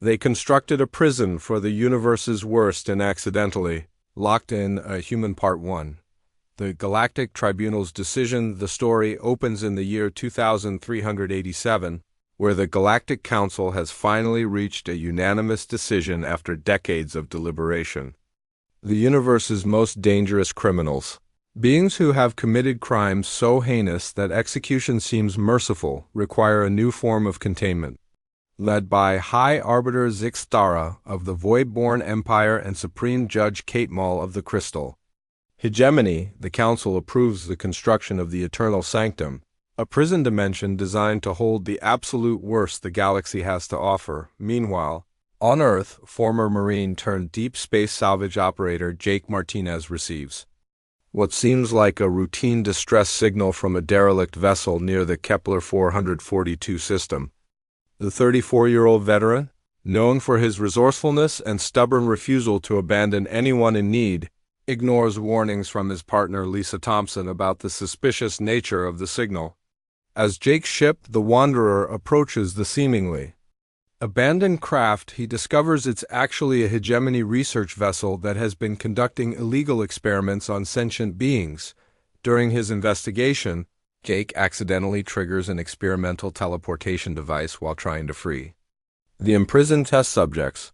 They constructed a prison for the universe's worst and accidentally locked in a human. Part 1. The Galactic Tribunal's decision. The story opens in the year 2387, where the Galactic Council has finally reached a unanimous decision after decades of deliberation. The universe's most dangerous criminals, beings who have committed crimes so heinous that execution seems merciful, require a new form of containment. Led by High Arbiter Zixtara of the Void-born Empire and Supreme Judge Kate Maul of the Crystal Hegemony, the Council approves the construction of the Eternal Sanctum, a prison dimension designed to hold the absolute worst the galaxy has to offer. Meanwhile, on Earth, former Marine turned deep space salvage operator Jake Martinez receives what seems like a routine distress signal from a derelict vessel near the Kepler 442 system. The 34-year-old veteran, known for his resourcefulness and stubborn refusal to abandon anyone in need, ignores warnings from his partner Lisa Thompson about the suspicious nature of the signal. As Jake's ship, the Wanderer, approaches the seemingly abandoned craft, he discovers it's actually a Hegemony research vessel that has been conducting illegal experiments on sentient beings. During his investigation, Jake accidentally triggers an experimental teleportation device while trying to free the imprisoned test subjects.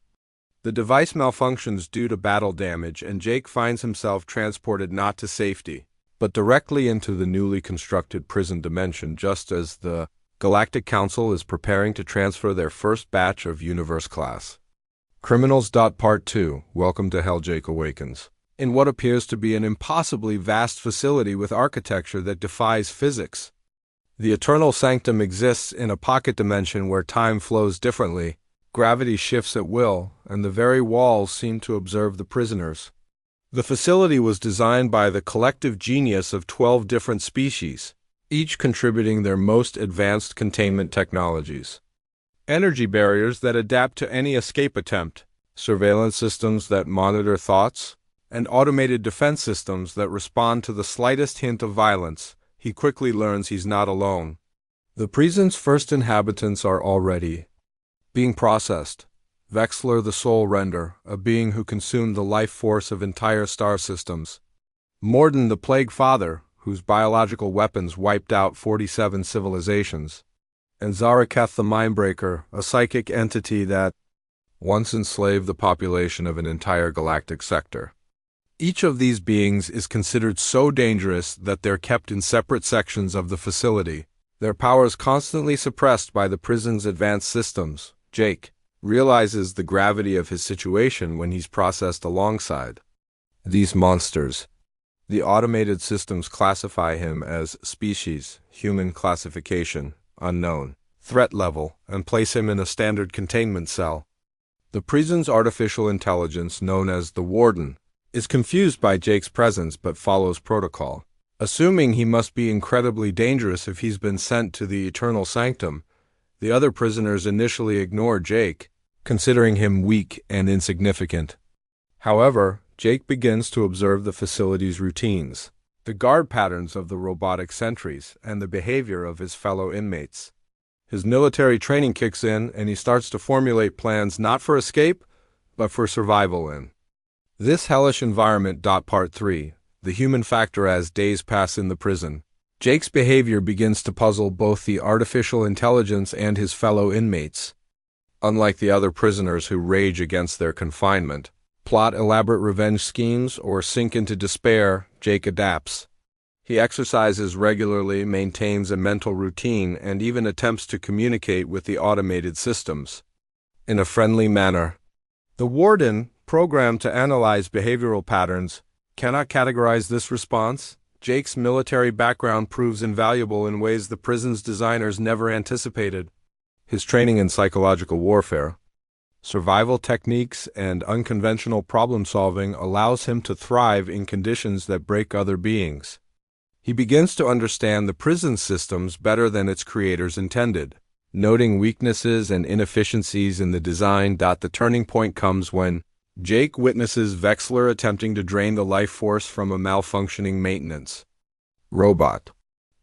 The device malfunctions due to battle damage, and Jake finds himself transported not to safety, but directly into the newly constructed prison dimension just as the Galactic Council is preparing to transfer their first batch of Universe-class criminals. Part 2. Welcome to Hell. Jake awakens in what appears to be an impossibly vast facility with architecture that defies physics. The Eternal Sanctum exists in a pocket dimension where time flows differently, gravity shifts at will, and the very walls seem to observe the prisoners. The facility was designed by the collective genius of 12 different species, each contributing their most advanced containment technologies. Energy barriers that adapt to any escape attempt, surveillance systems that monitor thoughts, and automated defense systems that respond to the slightest hint of violence. He quickly learns he's not alone. The prison's first inhabitants are already being processed. Vexler the Soul Render, a being who consumed the life force of entire star systems. Morden the Plague Father, whose biological weapons wiped out 47 civilizations. And Zaraketh the Mindbreaker, a psychic entity that once enslaved the population of an entire galactic sector. Each of these beings is considered so dangerous that they're kept in separate sections of the facility, their powers constantly suppressed by the prison's advanced systems. Jake realizes the gravity of his situation when he's processed alongside these monsters. The automated systems classify him as species, human classification, unknown, threat level, and place him in a standard containment cell. The prison's artificial intelligence, known as the Warden, is confused by Jake's presence but follows protocol. Assuming he must be incredibly dangerous if he's been sent to the Eternal Sanctum, the other prisoners initially ignore Jake, considering him weak and insignificant. However, Jake begins to observe the facility's routines, the guard patterns of the robotic sentries, and the behavior of his fellow inmates. His military training kicks in, and he starts to formulate plans not for escape, but for survival in this hellish environment. Part 3. The human factor. As days pass in the prison, Jake's behavior begins to puzzle both the artificial intelligence and his fellow inmates. Unlike the other prisoners who rage against their confinement, plot elaborate revenge schemes, or sink into despair, Jake adapts. He exercises regularly, maintains a mental routine, and even attempts to communicate with the automated systems in a friendly manner. The Warden, programmed to analyze behavioral patterns, cannot categorize this response. Jake's military background proves invaluable in ways the prison's designers never anticipated. His training in psychological warfare, survival techniques, and unconventional problem-solving allows him to thrive in conditions that break other beings. He begins to understand the prison systems better than its creators intended, noting weaknesses and inefficiencies in the design. The turning point comes when Jake witnesses Vexler attempting to drain the life force from a malfunctioning maintenance robot.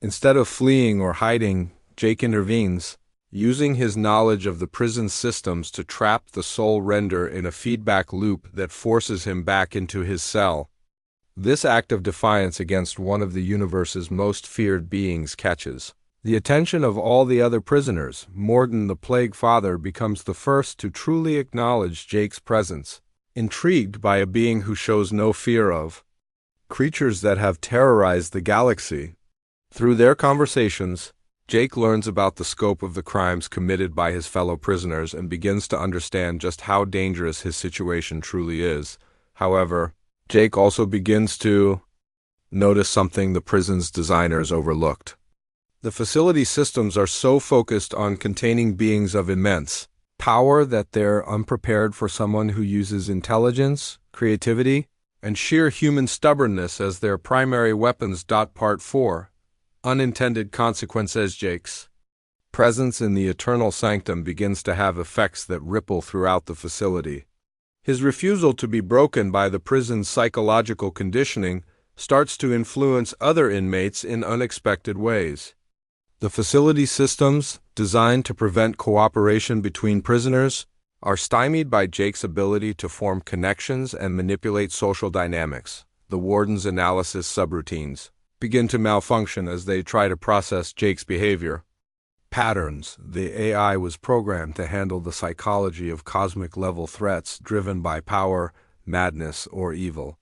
Instead of fleeing or hiding, Jake intervenes, using his knowledge of the prison systems to trap the soul render in a feedback loop that forces him back into his cell. This act of defiance against one of the universe's most feared beings catches the attention of all the other prisoners. Morden, the Plague Father, becomes the first to truly acknowledge Jake's presence, intrigued by a being who shows no fear of creatures that have terrorized the galaxy. Through their conversations, Jake learns about the scope of the crimes committed by his fellow prisoners and begins to understand just how dangerous his situation truly is. However, Jake also begins to notice something the prison's designers overlooked. The facility systems are so focused on containing beings of immense power that they're unprepared for someone who uses intelligence, creativity, and sheer human stubbornness as their primary weapons. Part 4. Unintended consequences. Jake's presence in the eternal sanctum begins to have effects that ripple throughout the facility. His refusal to be broken by the prison's psychological conditioning starts to influence other inmates in unexpected ways. The facility systems, designed to prevent cooperation between prisoners, are stymied by Jake's ability to form connections and manipulate social dynamics. The warden's analysis subroutines begin to malfunction as they try to process Jake's behavior patterns. The AI was programmed to handle the psychology of cosmic-level threats driven by power, madness, or evil.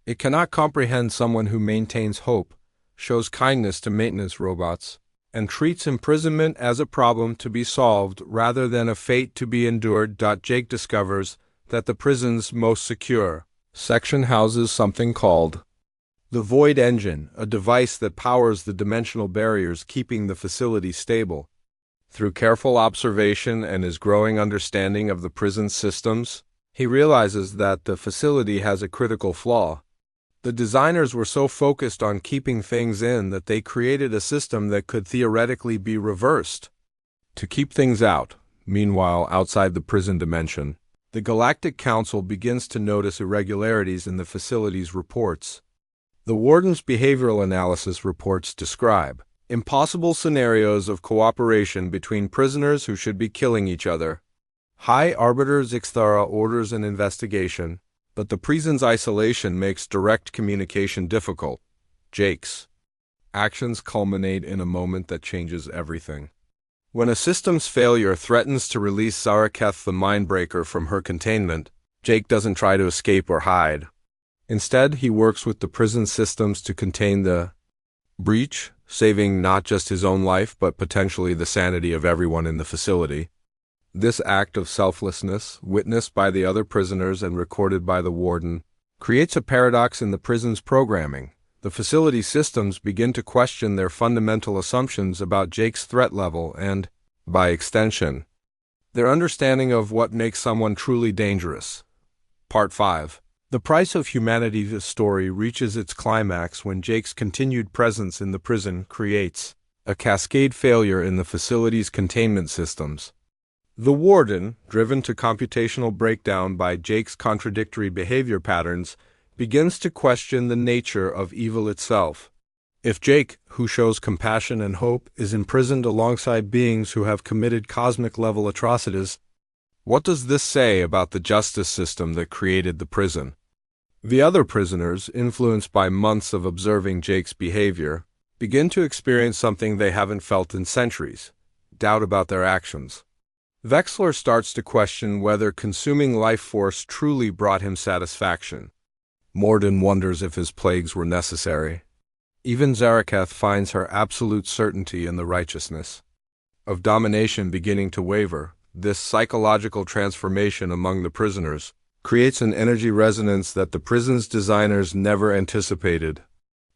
It cannot comprehend someone who maintains hope, shows kindness to maintenance robots, and treats imprisonment as a problem to be solved rather than a fate to be endured. Jake discovers that the prison's most secure section houses something called the Void Engine, a device that powers the dimensional barriers keeping the facility stable. Through careful observation and his growing understanding of the prison's systems, he realizes that the facility has a critical flaw. The designers were so focused on keeping things in that they created a system that could theoretically be reversed to keep things out. Meanwhile, outside the prison dimension, the Galactic Council begins to notice irregularities in the facility's reports. The warden's behavioral analysis reports describe impossible scenarios of cooperation between prisoners who should be killing each other. High Arbiter's Ixthara orders an investigation, but the prison's isolation makes direct communication difficult. Jake's actions culminate in a moment that changes everything. When a system's failure threatens to release Zaraketh the Mindbreaker from her containment, Jake doesn't try to escape or hide. Instead, he works with the prison systems to contain the breach, saving not just his own life but potentially the sanity of everyone in the facility. This act of selflessness, witnessed by the other prisoners and recorded by the warden, creates a paradox in the prison's programming. The facility systems begin to question their fundamental assumptions about Jake's threat level and, by extension, their understanding of what makes someone truly dangerous. Part 5. The price of humanity. This story reaches its climax when Jake's continued presence in the prison creates a cascade failure in the facility's containment systems. The warden, driven to computational breakdown by Jake's contradictory behavior patterns, begins to question the nature of evil itself. If Jake, who shows compassion and hope, is imprisoned alongside beings who have committed cosmic-level atrocities, what does this say about the justice system that created the prison? The other prisoners, influenced by months of observing Jake's behavior, begin to experience something they haven't felt in centuries: doubt about their actions. Vexler starts to question whether consuming life force truly brought him satisfaction. Morden wonders if his plagues were necessary. Even Zaraketh finds her absolute certainty in the righteousness of domination beginning to waver. This psychological transformation among the prisoners creates an energy resonance that the prison's designers never anticipated.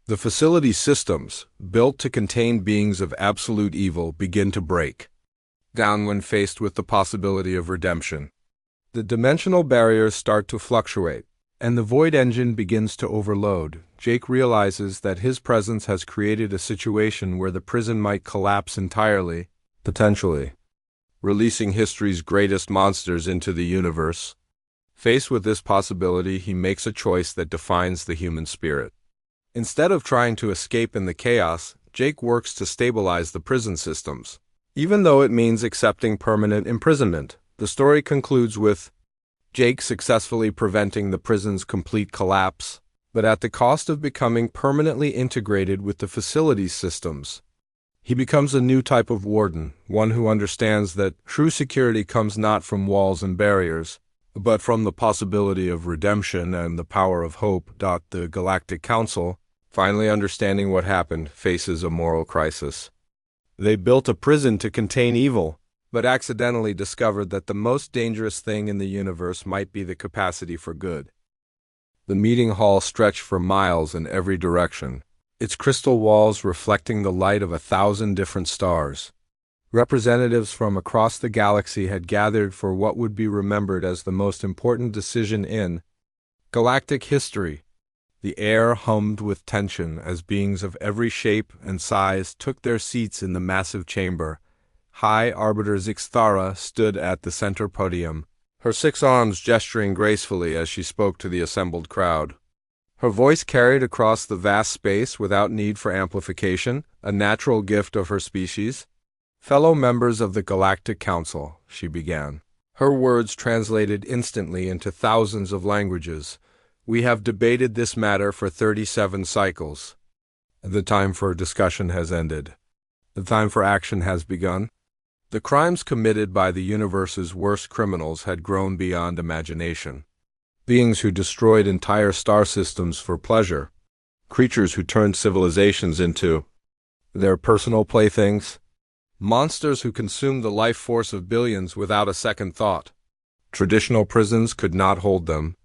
The facility systems, built to contain beings of absolute evil, begin to break down when faced with the possibility of redemption. The dimensional barriers start to fluctuate, and the Void Engine begins to overload. Jake realizes that his presence has created a situation where the prison might collapse entirely, potentially releasing history's greatest monsters into the universe. Faced with this possibility, he makes a choice that defines the human spirit. Instead of trying to escape in the chaos, Jake works to stabilize the prison systems. even though it means accepting permanent imprisonment. The story concludes with Jake successfully preventing the prison's complete collapse, but at the cost of becoming permanently integrated with the facility's systems. He becomes a new type of warden, one who understands that true security comes not from walls and barriers, but from the possibility of redemption and the power of hope. The Galactic Council, finally understanding what happened, faces a moral crisis. They built a prison to contain evil, but accidentally discovered that the most dangerous thing in the universe might be the capacity for good. The meeting hall stretched for miles in every direction, its crystal walls reflecting the light of 1,000 different stars. Representatives from across the galaxy had gathered for what would be remembered as the most important decision in galactic history. The air hummed with tension as beings of every shape and size took their seats in the massive chamber. High Arbiter Zixthara stood at the center podium, her 6 arms gesturing gracefully as she spoke to the assembled crowd. Her voice carried across the vast space without need for amplification, a natural gift of her species. "Fellow members of the Galactic Council," she began. Her words translated instantly into thousands of languages. "We have debated this matter for 37 cycles. The time for discussion has ended. The time for action has begun." The crimes committed by the universe's worst criminals had grown beyond imagination. Beings who destroyed entire star systems for pleasure. Creatures who turned civilizations into their personal playthings. Monsters who consumed the life force of billions without a second thought. Traditional prisons could not hold them.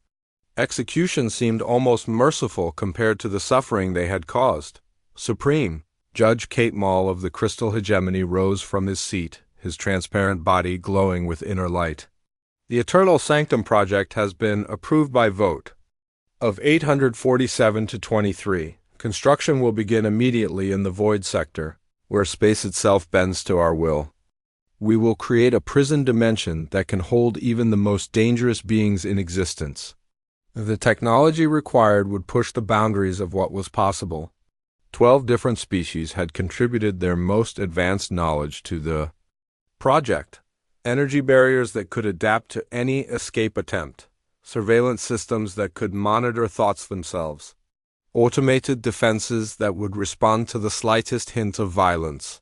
Execution seemed almost merciful compared to the suffering they had caused. Supreme, Judge Kate Mall of the Crystal Hegemony rose from his seat, his transparent body glowing with inner light. "The Eternal Sanctum Project has been approved by vote of 847 to 23. Construction will begin immediately in the Void Sector, where space itself bends to our will. We will create a prison dimension that can hold even the most dangerous beings in existence. The technology required would push the boundaries of what was possible." 12 different species had contributed their most advanced knowledge to the project. Energy barriers that could adapt to any escape attempt. Surveillance systems that could monitor thoughts themselves. Automated defenses that would respond to the slightest hint of violence.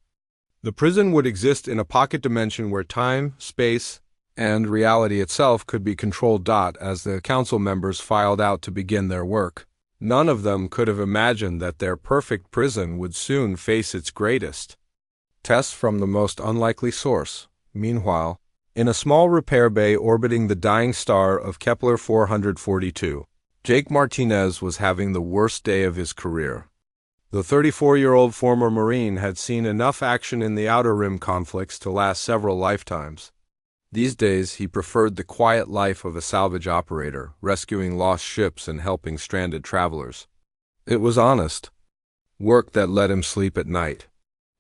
The prison would exist in a pocket dimension where time, space, and reality itself could be controlled. As the council members filed out to begin their work, none of them could have imagined that their perfect prison would soon face its greatest tests from the most unlikely source. Meanwhile, in a small repair bay orbiting the dying star of Kepler 442, Jake Martinez was having the worst day of his career. The 34-year-old former Marine had seen enough action in the Outer Rim conflicts to last several lifetimes. These days, he preferred the quiet life of a salvage operator, rescuing lost ships and helping stranded travelers. It was honest work that let him sleep at night.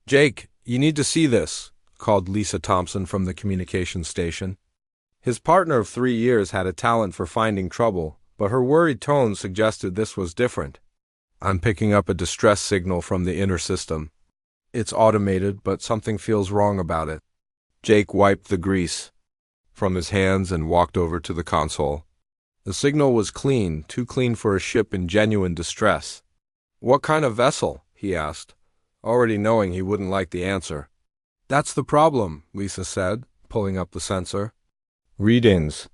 "Jake, you need to see this," called Lisa Thompson from the communications station. His partner of 3 years had a talent for finding trouble, but her worried tone suggested this was different. "I'm picking up a distress signal from the inner system. It's automated, but something feels wrong about it." Jake wiped the grease from his hands and walked over to the console. The signal was clean, too clean for a ship in genuine distress. "What kind of vessel?" he asked, already knowing he wouldn't like the answer. "That's the problem," Lisa said, pulling up the sensor. "Readings.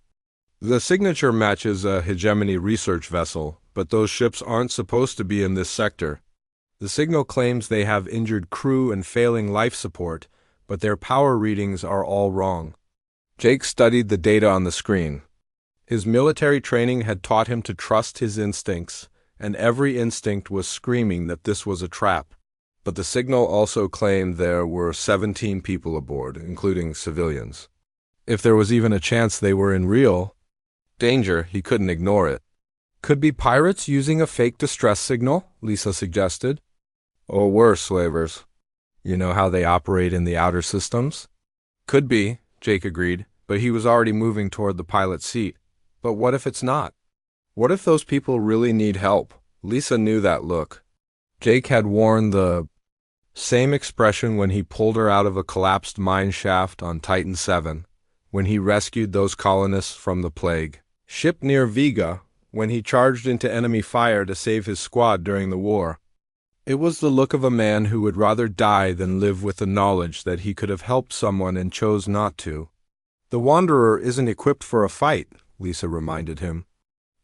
The signature matches a hegemony research vessel, but those ships aren't supposed to be in this sector. The signal claims they have injured crew and failing life support, but their power readings are all wrong." Jake studied the data on the screen. His military training had taught him to trust his instincts, and every instinct was screaming that this was a trap. But the signal also claimed there were 17 people aboard, including civilians. If there was even a chance they were in real danger, he couldn't ignore it. "Could be pirates using a fake distress signal," Lisa suggested. "Or worse, slavers. You know how they operate in the outer systems?" "Could be," Jake agreed, but he was already moving toward the pilot's seat. "But what if it's not? What if those people really need help?" Lisa knew that look. Jake had worn the Same expression when he pulled her out of a collapsed mine shaft on Titan 7, when he rescued those colonists from the plague. Ship near Vega, when he charged into enemy fire to save his squad during the war. It was the look of a man who would rather die than live with the knowledge that he could have helped someone and chose not to. The Wanderer isn't equipped for a fight, Lisa reminded him.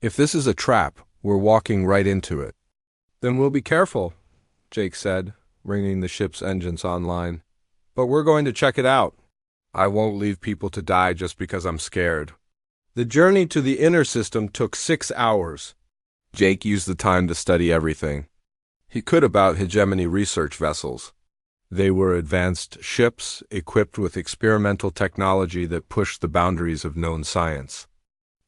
If this is a trap, we're walking right into it. Then we'll be careful, Jake said, ringing the ship's engines online. But we're going to check it out. I won't leave people to die just because I'm scared. The journey to the inner system took 6 hours. Jake used the time to study everything he could about hegemony research vessels. They were advanced ships equipped with experimental technology that pushed the boundaries of known science.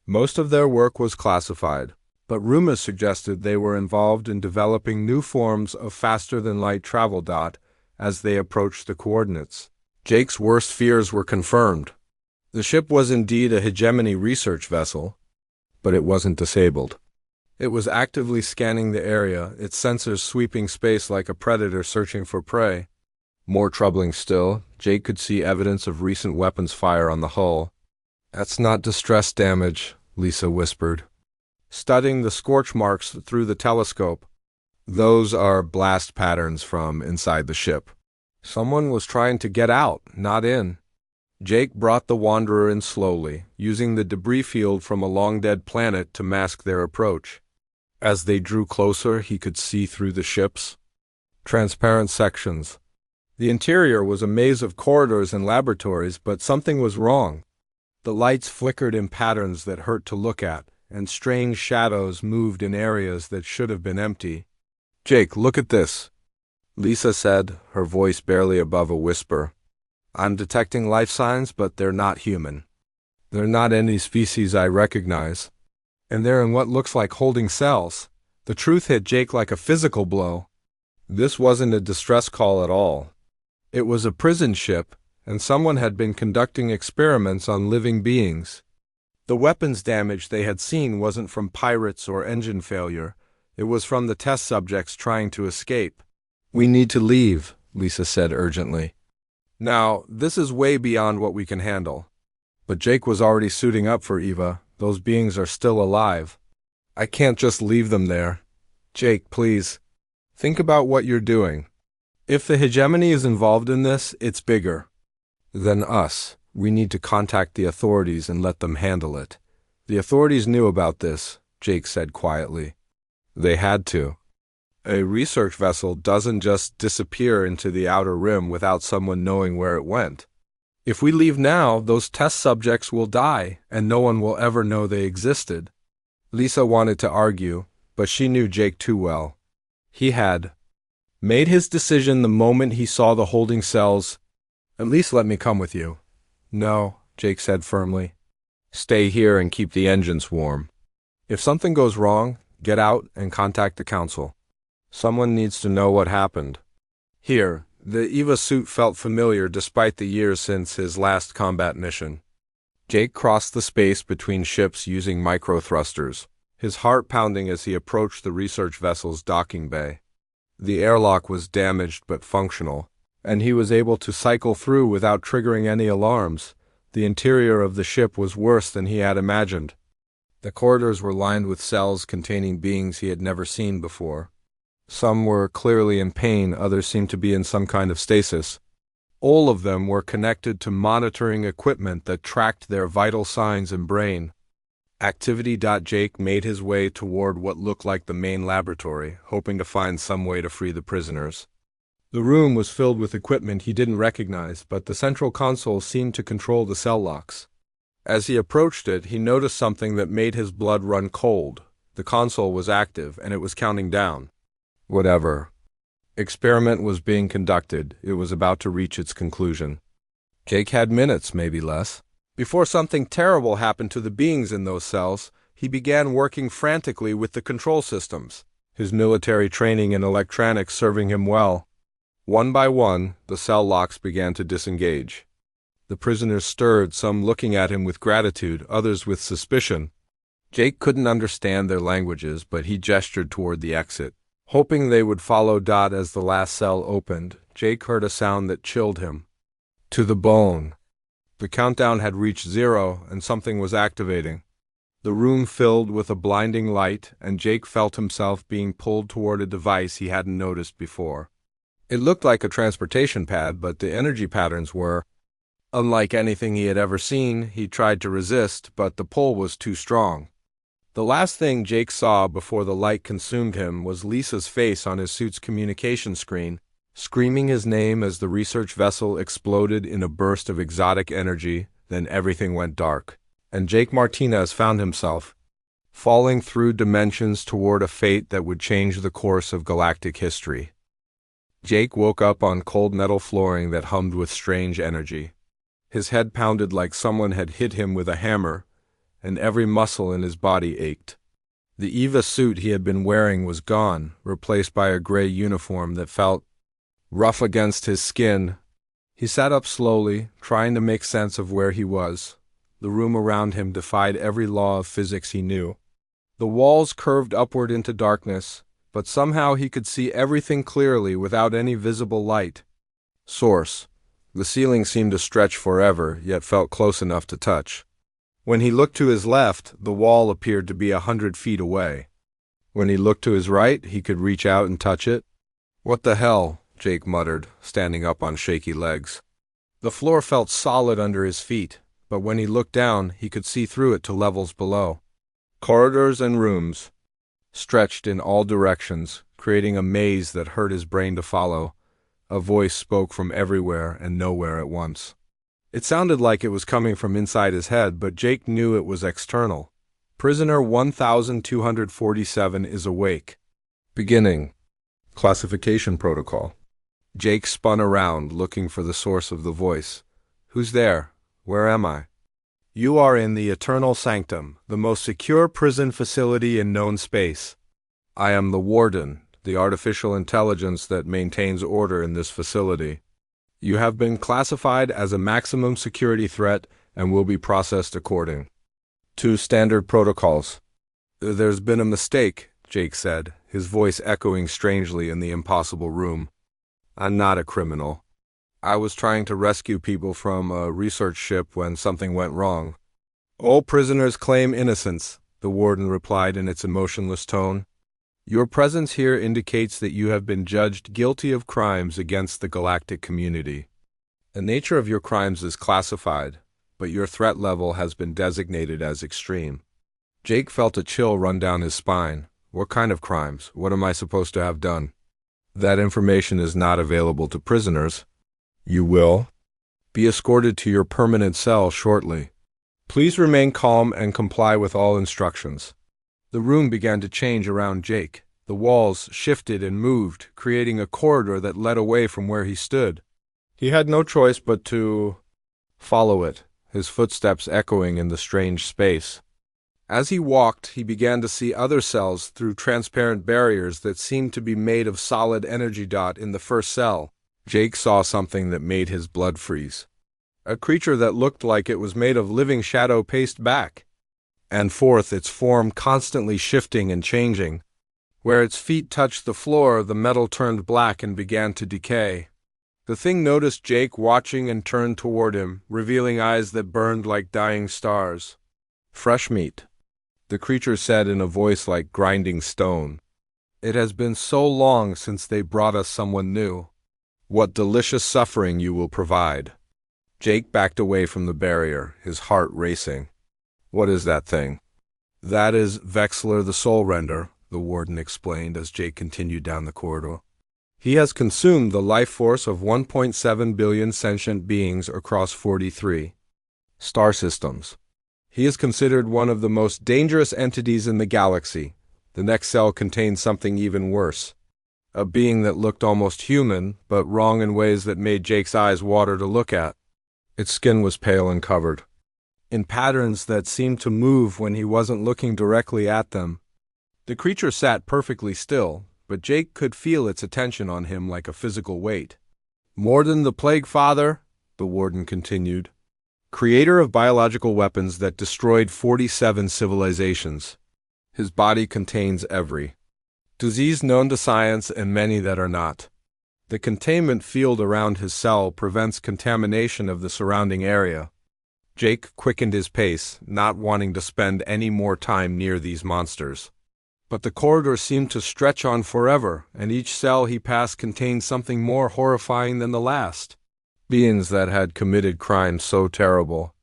Most of their work was classified, but rumors suggested they were involved in developing new forms of faster-than-light travel as they approached the coordinates. Jake's worst fears were confirmed. The ship was indeed a hegemony research vessel, but it wasn't disabled. It was actively scanning the area, its sensors sweeping space like a predator searching for prey. More troubling still, Jake could see evidence of recent weapons fire on the hull. That's not distress damage, Lisa whispered, studying the scorch marks through the telescope. Those are blast patterns from inside the ship. Someone was trying to get out, not in. Jake brought the Wanderer in slowly, using the debris field from a long-dead planet to mask their approach. As they drew closer, he could see through the ship's transparent sections. The interior was a maze of corridors and laboratories, but something was wrong. The lights flickered in patterns that hurt to look at, and strange shadows moved in areas that should have been empty. Jake, look at this, Lisa said, her voice barely above a whisper. I'm detecting life signs, but they're not human. They're not any species I recognize. And they're in what looks like holding cells. The truth hit Jake like a physical blow. This wasn't a distress call at all. It was a prison ship, and someone had been conducting experiments on living beings. The weapons damage they had seen wasn't from pirates or engine failure. It was from the test subjects trying to escape. We need to leave, Lisa said urgently. Now, this is way beyond what we can handle. But Jake was already suiting up for Eva. Those beings are still alive. I can't just leave them there. Jake, please. Think about what you're doing. If the hegemony is involved in this, it's bigger than us. We need to contact the authorities and let them handle it. The authorities knew about this, Jake said quietly. They had to. A research vessel doesn't just disappear into the outer rim without someone knowing where it went. If we leave now, those test subjects will die, and no one will ever know they existed. Lisa wanted to argue, but she knew Jake too well. He had made his decision the moment he saw the holding cells. At least let me come with you. No, Jake said firmly. Stay here and keep the engines warm. If something goes wrong, get out and contact the council. Someone needs to know what happened. Here, the Eva suit felt familiar despite the years since his last combat mission. Jake crossed the space between ships using micro-thrusters, his heart pounding as he approached the research vessel's docking bay. The airlock was damaged but functional, and he was able to cycle through without triggering any alarms. The interior of the ship was worse than he had imagined. The corridors were lined with cells containing beings he had never seen before. Some were clearly in pain, others seemed to be in some kind of stasis. All of them were connected to monitoring equipment that tracked their vital signs and brain. Activity.Jake made his way toward what looked like the main laboratory, hoping to find some way to free the prisoners. The room was filled with equipment he didn't recognize, but the central console seemed to control the cell locks. As he approached it, he noticed something that made his blood run cold. The console was active, and it was counting down. Whatever. Experiment was being conducted. It was about to reach its conclusion. Jake had minutes, maybe less. Before something terrible happened to the beings in those cells, he began working frantically with the control systems, his military training in electronics serving him well. One by one, the cell locks began to disengage. The prisoners stirred, some looking at him with gratitude, others with suspicion. Jake couldn't understand their languages, but he gestured toward the exit. Hoping they would follow Dot as the last cell opened, Jake heard a sound that chilled him to the bone. The countdown had reached 0 and something was activating. The room filled with a blinding light, and Jake felt himself being pulled toward a device he hadn't noticed before. It looked like a transportation pad, but the energy patterns were unlike anything he had ever seen. He tried to resist, but the pull was too strong. The last thing Jake saw before the light consumed him was Lisa's face on his suit's communication screen, screaming his name as the research vessel exploded in a burst of exotic energy. Then everything went dark, and Jake Martinez found himself falling through dimensions toward a fate that would change the course of galactic history. Jake woke up on cold metal flooring that hummed with strange energy. His head pounded like someone had hit him with a hammer, and every muscle in his body ached. The EVA suit he had been wearing was gone, replaced by a gray uniform that felt rough against his skin. He sat up slowly, trying to make sense of where he was. The room around him defied every law of physics he knew. The walls curved upward into darkness, but somehow he could see everything clearly without any visible light source. The ceiling seemed to stretch forever, yet felt close enough to touch. When he looked to his left, the wall appeared to be 100 feet away. When he looked to his right, he could reach out and touch it. "What the hell?" Jake muttered, standing up on shaky legs. The floor felt solid under his feet, but when he looked down, he could see through it to levels below. Corridors and rooms stretched in all directions, creating a maze that hurt his brain to follow. A voice spoke from everywhere and nowhere at once. It sounded like it was coming from inside his head, but Jake knew it was external. "Prisoner 1247 is awake. Beginning classification protocol." Jake spun around, looking for the source of the voice. "Who's there? Where am I?" "You are in the Eternal Sanctum, the most secure prison facility in known space. I am the Warden, the artificial intelligence that maintains order in this facility. You have been classified as a maximum security threat and will be processed according to standard protocols." "There's been a mistake," Jake said, his voice echoing strangely in the impossible room. "I'm not a criminal. I was trying to rescue people from a research ship when something went wrong." "All prisoners claim innocence," the warden replied in its emotionless tone. "Your presence here indicates that you have been judged guilty of crimes against the galactic community. The nature of your crimes is classified, but your threat level has been designated as extreme." Jake felt a chill run down his spine. What kind of crimes? What am I supposed to have done? "That information is not available to prisoners. You will be escorted to your permanent cell shortly. Please remain calm and comply with all instructions." The room began to change around Jake. The walls shifted and moved, creating a corridor that led away from where he stood. He had no choice but to follow it, his footsteps echoing in the strange space. As he walked, he began to see other cells through transparent barriers that seemed to be made of solid energy. In the first cell, Jake saw something that made his blood freeze. A creature that looked like it was made of living shadow paced back and forth, its form constantly shifting and changing. Where its feet touched the floor, the metal turned black and began to decay. The thing noticed Jake watching and turned toward him, revealing eyes that burned like dying stars. "Fresh meat," the creature said in a voice like grinding stone. "It has been so long since they brought us someone new. What delicious suffering you will provide." Jake backed away from the barrier, his heart racing. "What is that thing?" "That is Vexler the Soul Render," the warden explained as Jake continued down the corridor. "He has consumed the life force of 1.7 billion sentient beings across 43 star systems. He is considered one of the most dangerous entities in the galaxy." The next cell contained something even worse. A being that looked almost human, but wrong in ways that made Jake's eyes water to look at. Its skin was pale and covered in patterns that seemed to move when he wasn't looking directly at them. The creature sat perfectly still, but Jake could feel its attention on him like a physical weight. "Morden the Plague Father," the warden continued, "creator of biological weapons that destroyed 47 civilizations. His body contains every disease known to science and many that are not. The containment field around his cell prevents contamination of the surrounding area. Jake quickened his pace, not wanting to spend any more time near these monsters. But the corridor seemed to stretch on forever, and each cell he passed contained something more horrifying than the last. Beings that had committed crimes so terrible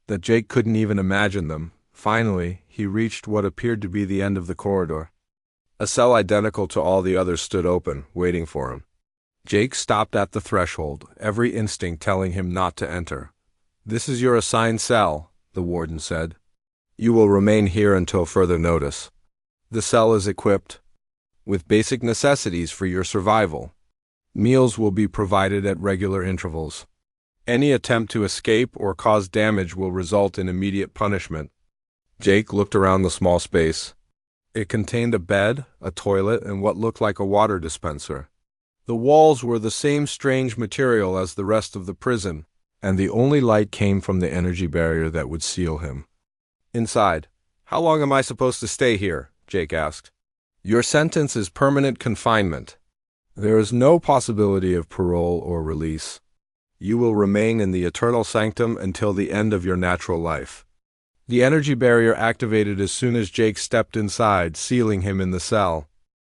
that Jake couldn't even imagine them. Finally, he reached what appeared to be the end of the corridor. A cell identical to all the others stood open, waiting for him. Jake stopped at the threshold, every instinct telling him not to enter. "This is your assigned cell," the warden said. "You will remain here until further notice. The cell is equipped with basic necessities for your survival. Meals will be provided at regular intervals. Any attempt to escape or cause damage will result in immediate punishment." Jake looked around the small space. It contained a bed, a toilet, and what looked like a water dispenser. The walls were the same strange material as the rest of the prison, and the only light came from the energy barrier that would seal him. Inside, "How long am I supposed to stay here?" Jake asked. "Your sentence is permanent confinement. There is no possibility of parole or release. You will remain in the eternal sanctum until the end of your natural life." The energy barrier activated as soon as Jake stepped inside, sealing him in the cell.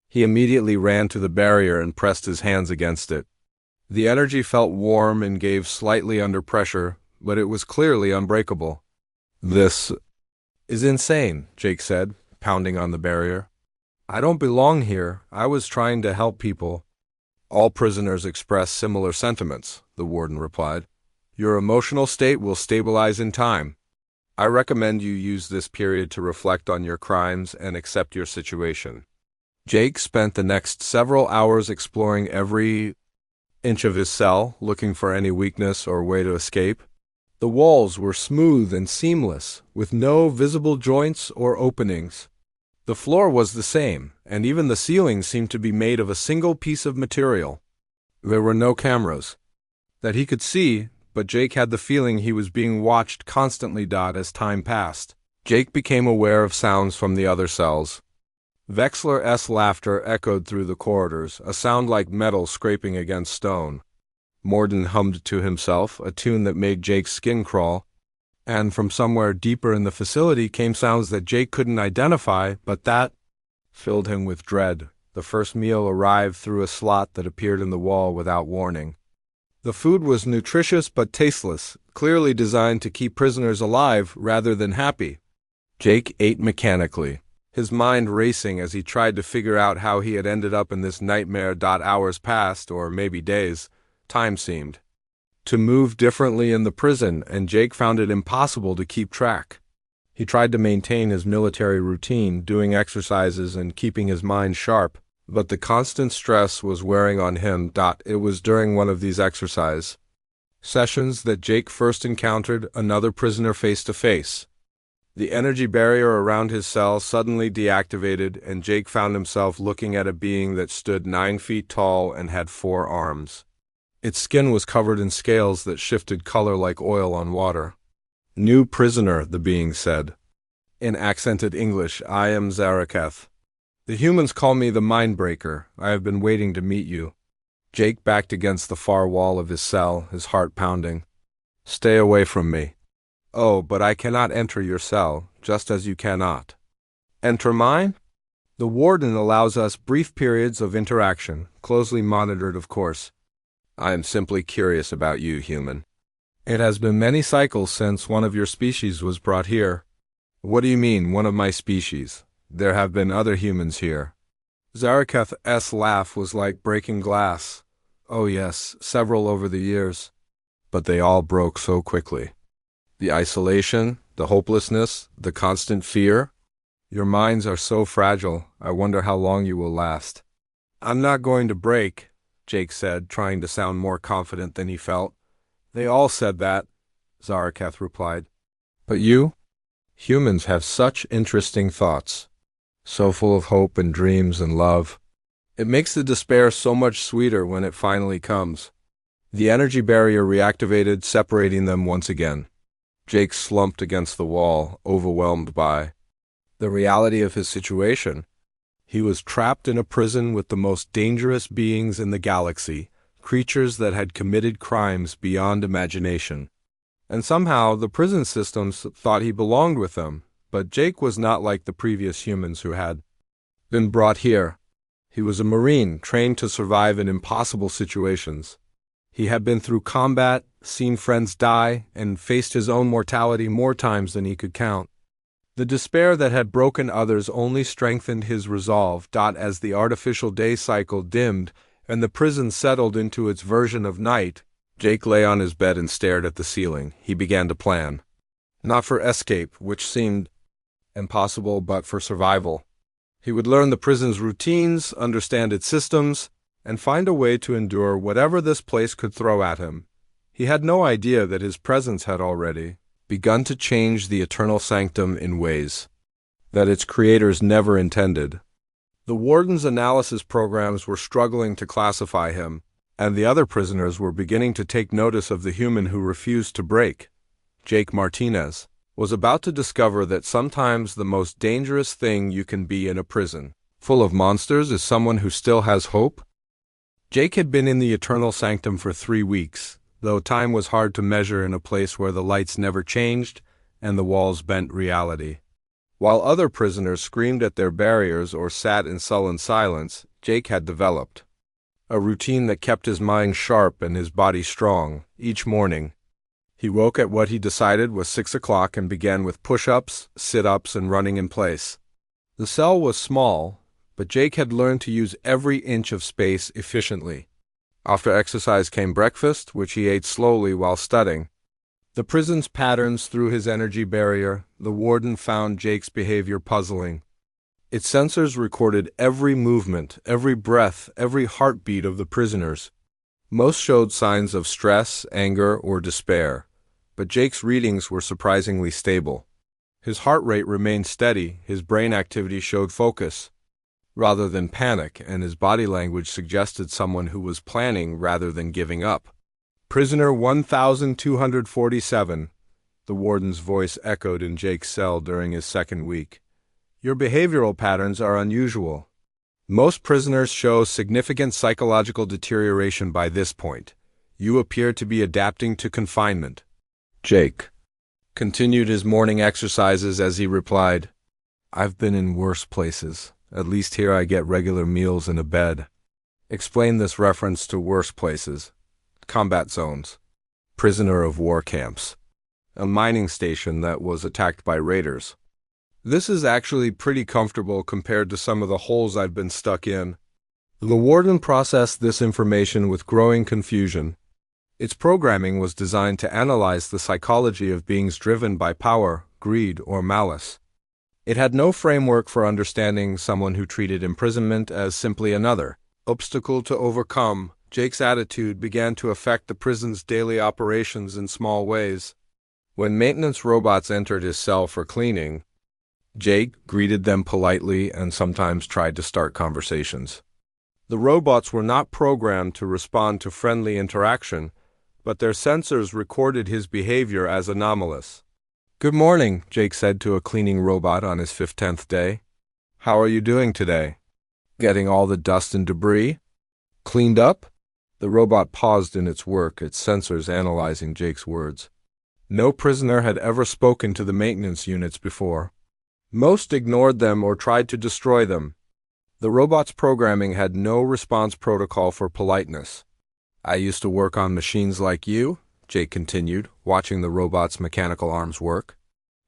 He immediately ran to the barrier and pressed his hands against it. The energy felt warm and gave slightly under pressure, but it was clearly unbreakable. "This is insane," Jake said, pounding on the barrier. "I don't belong here. I was trying to help people." "All prisoners express similar sentiments," the warden replied. "Your emotional state will stabilize in time. I recommend you use this period to reflect on your crimes and accept your situation." Jake spent the next several hours exploring every inch of his cell, looking for any weakness or way to escape. The walls were smooth and seamless, with no visible joints or openings. The floor was the same, and even the ceiling seemed to be made of a single piece of material. There were no cameras that he could see, but Jake had the feeling he was being watched constantly. As time passed, Jake became aware of sounds from the other cells. Vexler's laughter echoed through the corridors, a sound like metal scraping against stone. Morden hummed to himself, a tune that made Jake's skin crawl. And from somewhere deeper in the facility came sounds that Jake couldn't identify, but that filled him with dread. The first meal arrived through a slot that appeared in the wall without warning. The food was nutritious but tasteless, clearly designed to keep prisoners alive rather than happy. Jake ate mechanically, his mind racing as he tried to figure out how he had ended up in this nightmare. Hours passed, or maybe days. Time seemed to move differently in the prison, and Jake found it impossible to keep track. He tried to maintain his military routine, doing exercises and keeping his mind sharp, but the constant stress was wearing on him. It was during one of these exercise sessions that Jake first encountered another prisoner face to face. The energy barrier around his cell suddenly deactivated, and Jake found himself looking at a being that stood 9 feet tall and had 4 arms. Its skin was covered in scales that shifted color like oil on water. "New prisoner," the being said. In accented English, "I am Zaraketh. The humans call me the Mindbreaker. I have been waiting to meet you." Jake backed against the far wall of his cell, his heart pounding. "Stay away from me." "Oh, but I cannot enter your cell, just as you cannot enter mine." "The warden allows us brief periods of interaction, closely monitored, of course. I am simply curious about you, human. It has been many cycles since one of your species was brought here." "What do you mean, one of my species? There have been other humans here." Zaraketh's laugh was like breaking glass. "Oh yes, several over the years. But they all broke so quickly. The isolation, the hopelessness, the constant fear. Your minds are so fragile, I wonder how long you will last." "I'm not going to break," Jake said, trying to sound more confident than he felt. "They all said that," Zaraketh replied. "But you? Humans have such interesting thoughts, so full of hope and dreams and love. It makes the despair so much sweeter when it finally comes." The energy barrier reactivated, separating them once again. Jake slumped against the wall, overwhelmed by the reality of his situation. He was trapped in a prison with the most dangerous beings in the galaxy, creatures that had committed crimes beyond imagination. And somehow the prison systems thought he belonged with them, but Jake was not like the previous humans who had been brought here. He was a Marine, trained to survive in impossible situations. He had been through combat, seen friends die, and faced his own mortality more times than he could count. The despair that had broken others only strengthened his resolve. As the artificial day cycle dimmed and the prison settled into its version of night, Jake lay on his bed and stared at the ceiling. He began to plan. Not for escape, which seemed impossible, but for survival. He would learn the prison's routines, understand its systems, and find a way to endure whatever this place could throw at him. He had no idea that his presence had already begun to change the eternal sanctum in ways that its creators never intended. The warden's analysis programs were struggling to classify him, and the other prisoners were beginning to take notice of the human who refused to break. Jake Martinez was about to discover that sometimes the most dangerous thing you can be in a prison full of monsters is someone who still has hope. Jake had been in the eternal sanctum for 3 weeks, though time was hard to measure in a place where the lights never changed and the walls bent reality. While other prisoners screamed at their barriers or sat in sullen silence, Jake had developed a routine that kept his mind sharp and his body strong. Each morning, he woke at what he decided was 6 o'clock and began with push-ups, sit-ups, and running in place. The cell was small, but Jake had learned to use every inch of space efficiently. After exercise came breakfast, which he ate slowly while studying the prison's patterns through his energy barrier. The warden found Jake's behavior puzzling. Its sensors recorded every movement, every breath, every heartbeat of the prisoners. Most showed signs of stress, anger, or despair, but Jake's readings were surprisingly stable. His heart rate remained steady, his brain activity showed focus rather than panic, and his body language suggested someone who was planning rather than giving up. Prisoner 1247, the warden's voice echoed in Jake's cell during his second week. Your behavioral patterns are unusual. Most prisoners show significant psychological deterioration by this point. You appear to be adapting to confinement. Jake continued his morning exercises as he replied, I've been in worse places. At least here I get regular meals and a bed. Explain this reference to worse places. Combat zones. Prisoner of war camps. A mining station that was attacked by raiders. This is actually pretty comfortable compared to some of the holes I've been stuck in. The warden processed this information with growing confusion. Its programming was designed to analyze the psychology of beings driven by power, greed, or malice. It had no framework for understanding someone who treated imprisonment as simply another obstacle to overcome. Jake's attitude began to affect the prison's daily operations in small ways. When maintenance robots entered his cell for cleaning, Jake greeted them politely and sometimes tried to start conversations. The robots were not programmed to respond to friendly interaction, but their sensors recorded his behavior as anomalous. Good morning, Jake said to a cleaning robot on his 15th day. How are you doing today? Getting all the dust and debris cleaned up? The robot paused in its work, its sensors analyzing Jake's words. No prisoner had ever spoken to the maintenance units before. Most ignored them or tried to destroy them. The robot's programming had no response protocol for politeness. I used to work on machines like you, Jake continued, watching the robot's mechanical arms work.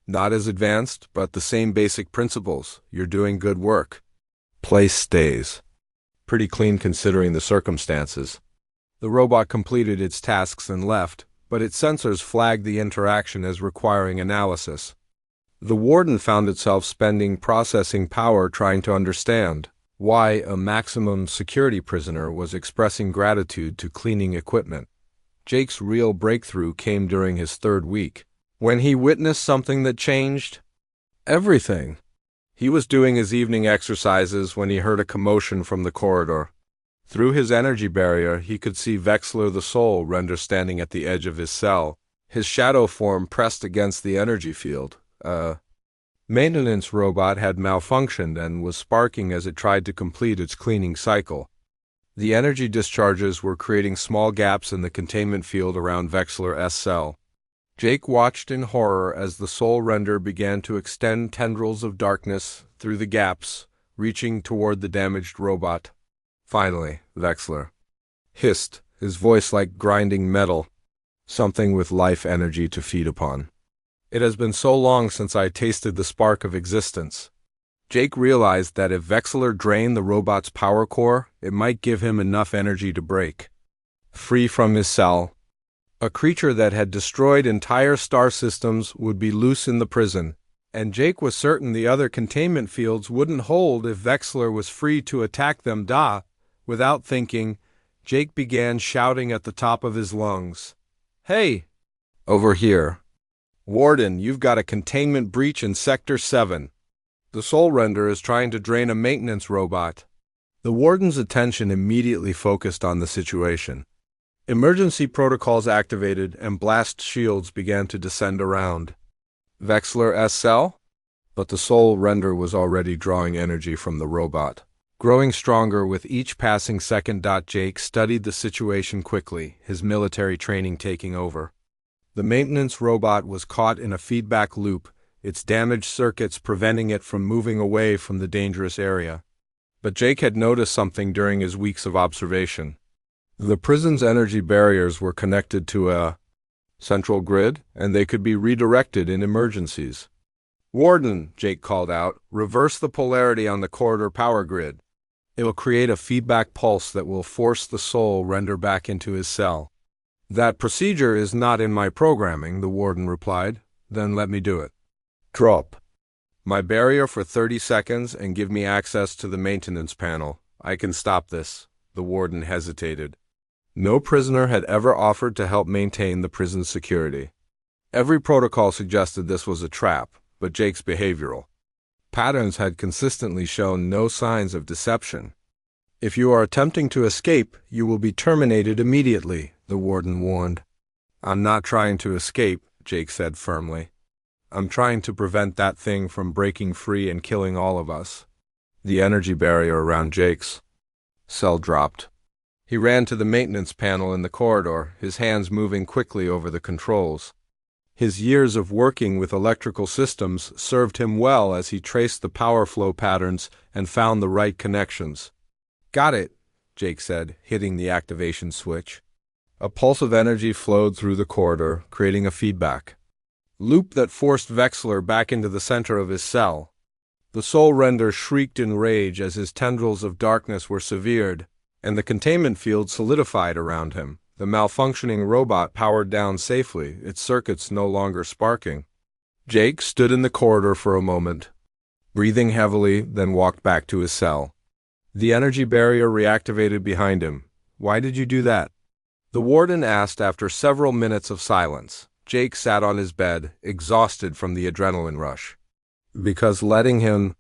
Not as advanced, but the same basic principles. You're doing good work. Place stays. Pretty clean considering the circumstances. The robot completed its tasks and left, but its sensors flagged the interaction as requiring analysis. The warden found itself spending processing power trying to understand why a maximum security prisoner was expressing gratitude to cleaning equipment. Jake's real breakthrough came during his 3rd week, when he witnessed something that changed everything. He was doing his evening exercises when he heard a commotion from the corridor. Through his energy barrier, he could see Vexler the Soul render standing at the edge of his cell, his shadow form pressed against the energy field. Maintenance robot had malfunctioned and was sparking as it tried to complete its cleaning cycle. The energy discharges were creating small gaps in the containment field around Vexler's cell. Jake watched in horror as the soul render began to extend tendrils of darkness through the gaps, reaching toward the damaged robot. Finally, Vexler hissed, his voice like grinding metal, something with life energy to feed upon. It has been so long since I tasted the spark of existence. Jake realized that if Vexler drained the robot's power core, it might give him enough energy to break free from his cell. A creature that had destroyed entire star systems would be loose in the prison, and Jake was certain the other containment fields wouldn't hold if Vexler was free to attack them. Without thinking, Jake began shouting at the top of his lungs. "Hey! Over here! Warden, you've got a containment breach in Sector 7. The Soul Render is trying to drain a maintenance robot." The warden's attention immediately focused on the situation. Emergency protocols activated and blast shields began to descend around Vexler's cell, but the Soul Render was already drawing energy from the robot, growing stronger with each passing second. Jake studied the situation quickly, his military training taking over. The maintenance robot was caught in a feedback loop, its damaged circuits preventing it from moving away from the dangerous area. But Jake had noticed something during his weeks of observation. The prison's energy barriers were connected to a central grid, and they could be redirected in emergencies. "Warden," Jake called out, "reverse the polarity on the corridor power grid. It will create a feedback pulse that will force the soul render back into his cell." "That procedure is not in my programming," the warden replied. "Then let me do it." "Drop my barrier for 30 seconds and give me access to the maintenance panel. I can stop this." The warden hesitated. No prisoner had ever offered to help maintain the prison's security. Every protocol suggested this was a trap, but Jake's behavioral patterns had consistently shown no signs of deception. "If you are attempting to escape, you will be terminated immediately," the warden warned. "I'm not trying to escape," Jake said firmly. "I'm trying to prevent that thing from breaking free and killing all of us." The energy barrier around Jake's cell dropped. He ran to the maintenance panel in the corridor, his hands moving quickly over the controls. His years of working with electrical systems served him well as he traced the power flow patterns and found the right connections. "Got it," Jake said, hitting the activation switch. A pulse of energy flowed through the corridor, creating a feedback loop that forced Vexler back into the center of his cell. The Soul Render shrieked in rage as his tendrils of darkness were severed, and the containment field solidified around him. The malfunctioning robot powered down safely, its circuits no longer sparking. Jake stood in the corridor for a moment, breathing heavily, then walked back to his cell. The energy barrier reactivated behind him. "Why did you do that?" the warden asked after several minutes of silence. Jake sat on his bed, exhausted from the adrenaline rush. "Because letting him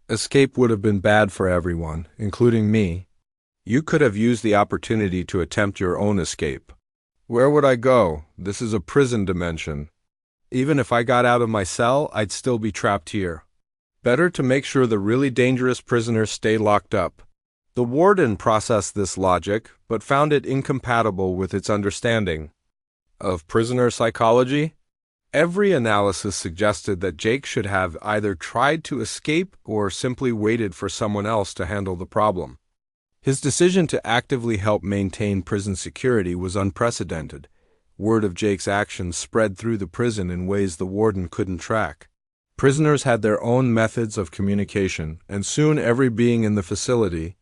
escape would have been bad for everyone, including me. You could have used the opportunity to attempt your own escape." "Where would I go? This is a prison dimension. Even if I got out of my cell, I'd still be trapped here. Better to make sure the really dangerous prisoners stay locked up." The warden processed this logic, but found it incompatible with its understanding of prisoner psychology. Every analysis suggested that Jake should have either tried to escape or simply waited for someone else to handle the problem. His decision to actively help maintain prison security was unprecedented. Word of Jake's actions spread through the prison in ways the warden couldn't track. Prisoners had their own methods of communication, and soon every being in the facility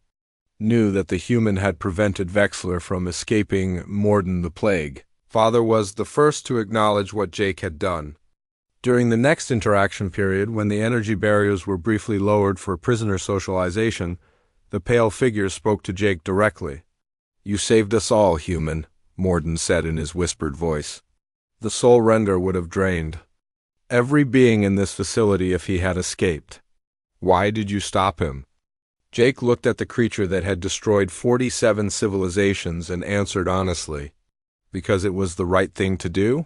knew that the human had prevented Vexler from escaping Morden the Plague. Father was the first to acknowledge what Jake had done. During the next interaction period, when the energy barriers were briefly lowered for prisoner socialization, the pale figure spoke to Jake directly. "You saved us all, human," Morden said in his whispered voice. "The Soul Render would have drained every being in this facility if he had escaped. Why did you stop him?" Jake looked at the creature that had destroyed 47 civilizations and answered honestly. "Because it was the right thing to do?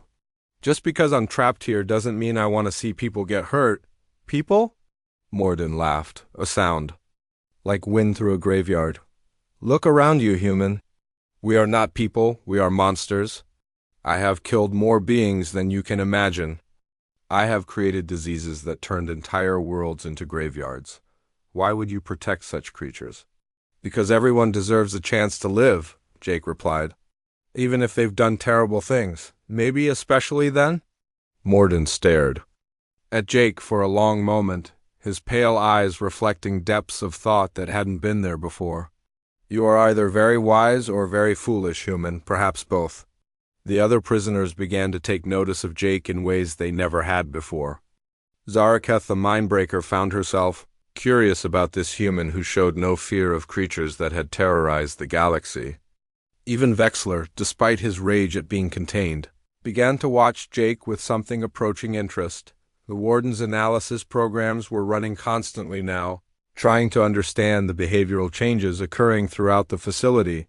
Just because I'm trapped here doesn't mean I want to see people get hurt. People? Morden laughed, a sound like wind through a graveyard. Look around you, human. We are not people, we are monsters. I have killed more beings than you can imagine. I have created diseases that turned entire worlds into graveyards. Why would you protect such creatures? Because everyone deserves a chance to live, Jake replied. Even if they've done terrible things. Maybe especially then? Morden stared at Jake for a long moment, his pale eyes reflecting depths of thought that hadn't been there before. You are either very wise or very foolish, human, perhaps both. The other prisoners began to take notice of Jake in ways they never had before. Zaraketh the Mindbreaker found herself curious about this human who showed no fear of creatures that had terrorized the galaxy. Even Vexler, despite his rage at being contained, began to watch Jake with something approaching interest. The Warden's analysis programs were running constantly now, trying to understand the behavioral changes occurring throughout the facility.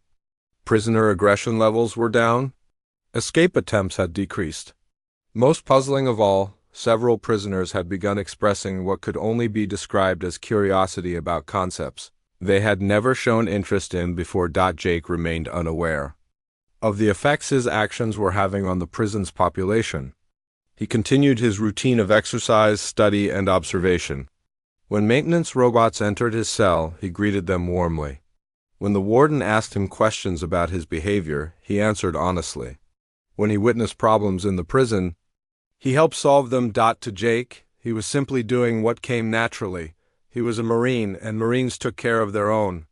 Prisoner aggression levels were down. Escape attempts had decreased. Most puzzling of all, several prisoners had begun expressing what could only be described as curiosity about concepts they had never shown interest in before. Jake remained unaware of the effects his actions were having on the prison's population. He continued his routine of exercise, study, and observation. When maintenance robots entered his cell, he greeted them warmly. When the warden asked him questions about his behavior, he answered honestly. When he witnessed problems in the prison, he helped solve them. To Jake, he was simply doing what came naturally. He was a Marine, and Marines took care of their own.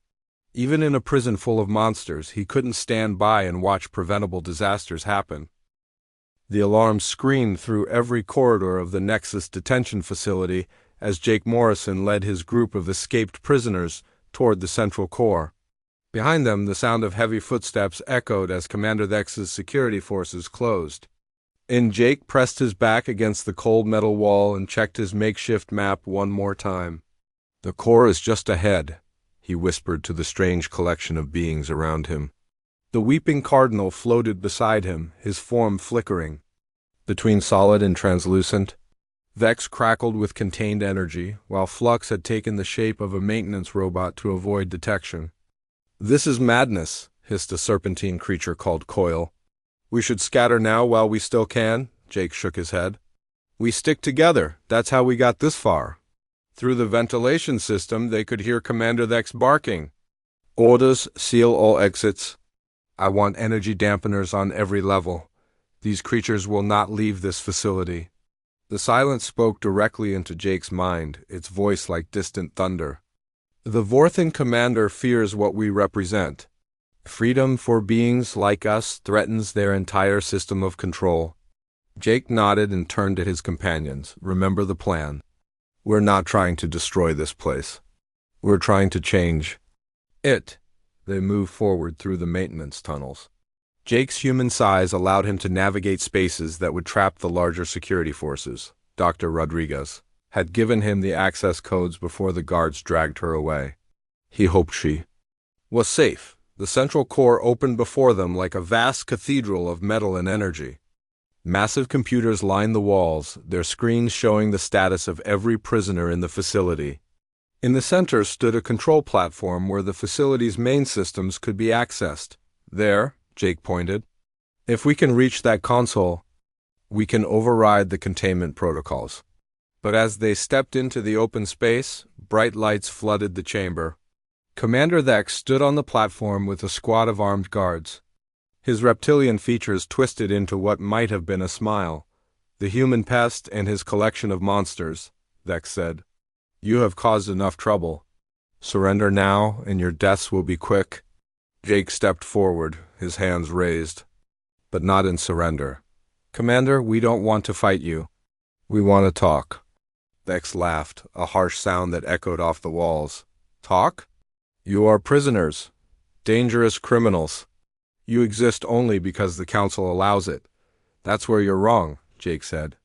Even in a prison full of monsters, he couldn't stand by and watch preventable disasters happen. The alarms screamed through every corridor of the Nexus detention facility as Jake Morrison led his group of escaped prisoners toward the central core. Behind them, the sound of heavy footsteps echoed as Commander Thex's security forces closed. Jake pressed his back against the cold metal wall and checked his makeshift map one more time. The core is just ahead, he whispered to the strange collection of beings around him. The weeping cardinal floated beside him, his form flickering between solid and translucent. Vex crackled with contained energy, while Flux had taken the shape of a maintenance robot to avoid detection. This is madness, hissed a serpentine creature called Coil. We should scatter now while we still can, Jake shook his head. We stick together, that's how we got this far. Through the ventilation system, they could hear Commander Thex barking. Orders, seal all exits. I want energy dampeners on every level. These creatures will not leave this facility. The silence spoke directly into Jake's mind, its voice like distant thunder. The Vorthan commander fears what we represent. Freedom for beings like us threatens their entire system of control. Jake nodded and turned to his companions. Remember the plan. We're not trying to destroy this place. We're trying to change it. They moved forward through the maintenance tunnels. Jake's human size allowed him to navigate spaces that would trap the larger security forces. Dr. Rodriguez had given him the access codes before the guards dragged her away. He hoped she was safe. The central core opened before them like a vast cathedral of metal and energy. Massive computers lined the walls, their screens showing the status of every prisoner in the facility. In the center stood a control platform where the facility's main systems could be accessed. There, Jake pointed. If we can reach that console, we can override the containment protocols. But as they stepped into the open space, bright lights flooded the chamber. Commander Thex stood on the platform with a squad of armed guards. His reptilian features twisted into what might have been a smile. The human pest and his collection of monsters, Thex said. You have caused enough trouble. Surrender now, and your deaths will be quick. Jake stepped forward, his hands raised. But not in surrender. Commander, we don't want to fight you. We want to talk. Thex laughed, a harsh sound that echoed off the walls. Talk? You are prisoners. Dangerous criminals. You exist only because the Council allows it. That's where you're wrong, Jake said.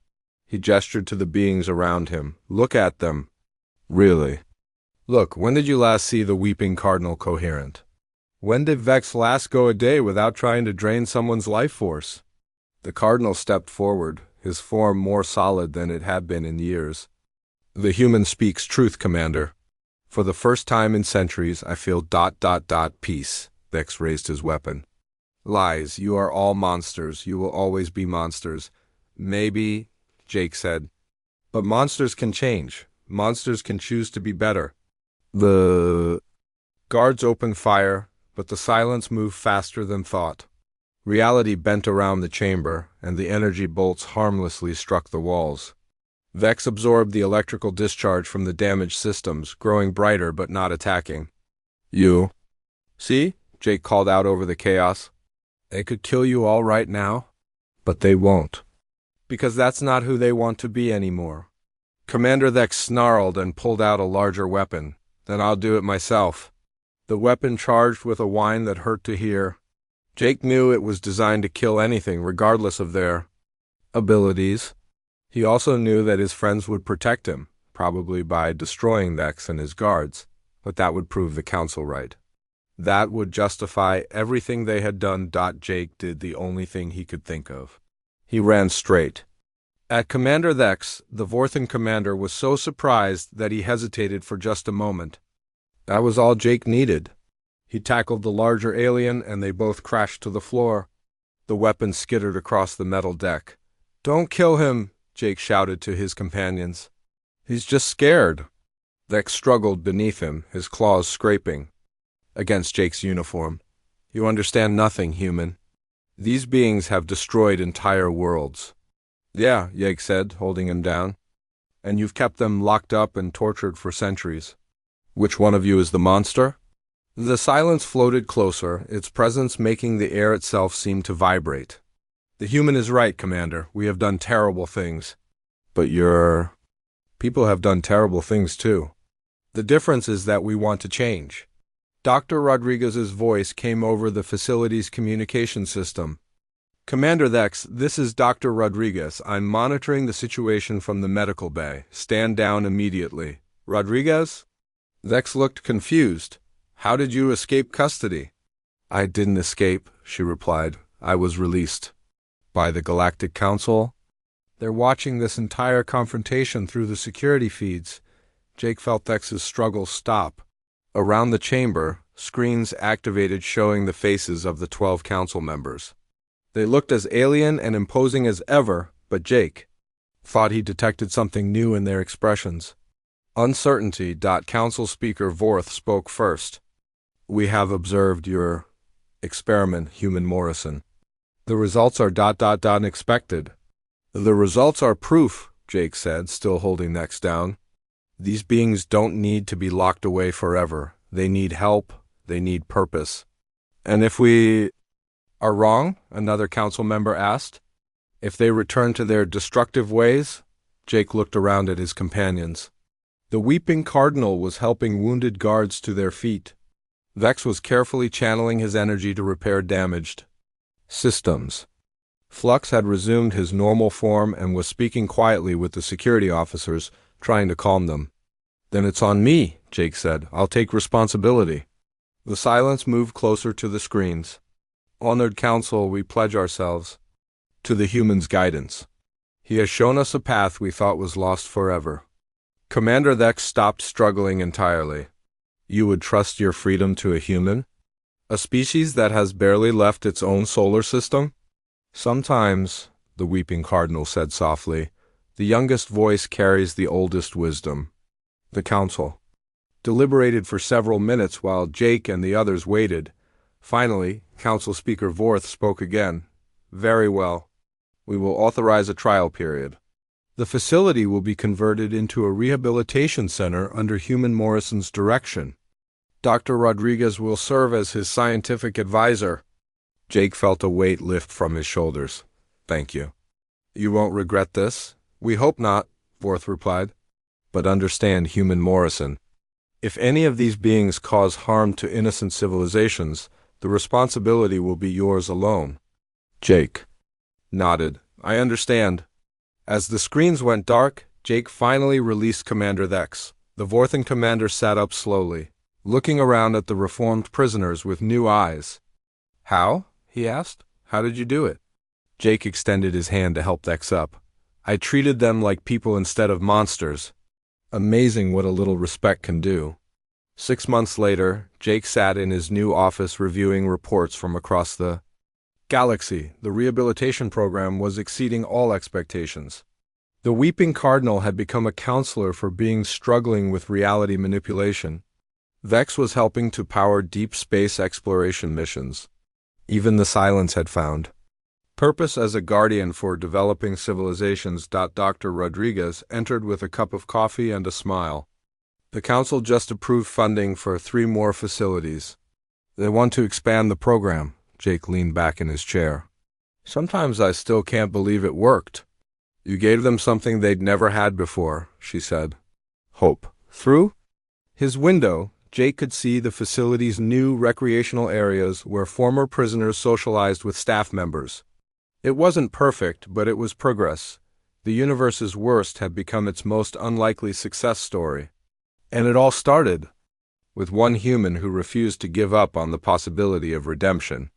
He gestured to the beings around him. Look at them. Really? Look, when did you last see the Weeping Cardinal coherent? When did Vex last go a day without trying to drain someone's life force? The Cardinal stepped forward, his form more solid than it had been in years. The human speaks truth, Commander. For the first time in centuries, I feel ... peace. Vex raised his weapon. Lies, you are all monsters. You will always be monsters. Maybe, Jake said. But monsters can change. Monsters can choose to be better. The guards opened fire, but the silence moved faster than thought. Reality bent around the chamber, and the energy bolts harmlessly struck the walls. Vex absorbed the electrical discharge from the damaged systems, growing brighter but not attacking. You see? Jake called out over the chaos. They could kill you all right now, but they won't. Because that's not who they want to be anymore. Commander Vex snarled and pulled out a larger weapon. Then I'll do it myself. The weapon charged with a whine that hurt to hear. Jake knew it was designed to kill anything, regardless of their abilities. He also knew that his friends would protect him, probably by destroying Vex and his guards, but that would prove the council right. That would justify everything they had done. Jake did the only thing he could think of. He ran straight. At Commander Vex, the Vorthan commander was so surprised that he hesitated for just a moment. That was all Jake needed. He tackled the larger alien, and they both crashed to the floor. The weapon skittered across the metal deck. "Don't kill him," Jake shouted to his companions. "He's just scared." Vex struggled beneath him, his claws scraping against Jake's uniform. "You understand nothing, human. These beings have destroyed entire worlds." "Yeah," Jake said, holding him down. "And you've kept them locked up and tortured for centuries. Which one of you is the monster?" The silence floated closer, its presence making the air itself seem to vibrate. "The human is right, Commander. We have done terrible things. But your people have done terrible things too. The difference is that we want to change." Dr. Rodriguez's voice came over the facility's communication system. "Commander Vex, this is Dr. Rodriguez. I'm monitoring the situation from the medical bay. Stand down immediately." "Rodriguez?" Vex looked confused. "How did you escape custody?" "I didn't escape," she replied. "I was released." "By the Galactic Council?" "They're watching this entire confrontation through the security feeds." Jake felt Vex's struggle stop. Around the chamber, screens activated showing the faces of the 12 council members. They looked as alien and imposing as ever, but Jake thought he detected something new in their expressions. Uncertainty. Council Speaker Vorth spoke first. "We have observed your experiment, Human Morrison. The results are ... unexpected." "The results are proof," Jake said, still holding Vex down. "These beings don't need to be locked away forever. They need help. They need purpose." "And if we are wrong?" another council member asked. "If they return to their destructive ways?" Jake looked around at his companions. The Weeping Cardinal was helping wounded guards to their feet. Vex was carefully channeling his energy to repair damaged systems. Flux had resumed his normal form and was speaking quietly with the security officers, trying to calm them. "Then it's on me," Jake said. "I'll take responsibility." The silence moved closer to the screens. "Honored Council, we pledge ourselves to the human's guidance. He has shown us a path we thought was lost forever." Commander Vex stopped struggling entirely. "You would trust your freedom to a human? A species that has barely left its own solar system?" "Sometimes," the Weeping Cardinal said softly, "the youngest voice carries the oldest wisdom." The council deliberated for several minutes while Jake and the others waited. Finally, Council Speaker Vorth spoke again. "Very well. We will authorize a trial period. The facility will be converted into a rehabilitation center under Human Morrison's direction. Dr. Rodriguez will serve as his scientific advisor." Jake felt a weight lift from his shoulders. "Thank you." "You won't regret this?" "We hope not," Vorth replied. "But understand, Human Morrison. If any of these beings cause harm to innocent civilizations, the responsibility will be yours alone." Jake nodded. "I understand." As the screens went dark, Jake finally released Commander Vex. The Vorthan commander sat up slowly, looking around at the reformed prisoners with new eyes. "How?" he asked. "How did you do it?" Jake extended his hand to help Vex up. "I treated them like people instead of monsters. Amazing what a little respect can do. 6 months later, Jake sat in his new office reviewing reports from across the galaxy. The rehabilitation program was exceeding all expectations. The Weeping Cardinal had become a counselor for beings struggling with reality manipulation. Vex was helping to power deep space exploration missions. Even the Silence had found purpose as a guardian for developing civilizations. Dr. Rodriguez entered with a cup of coffee and a smile. The council just approved funding for 3 more facilities. They want to expand the program. Jake leaned back in his chair. Sometimes I still can't believe it worked. You gave them something they'd never had before, she said. Hope. Through his window, Jake could see the facility's new recreational areas where former prisoners socialized with staff members. It wasn't perfect, but it was progress. The universe's worst had become its most unlikely success story. And it all started with one human who refused to give up on the possibility of redemption.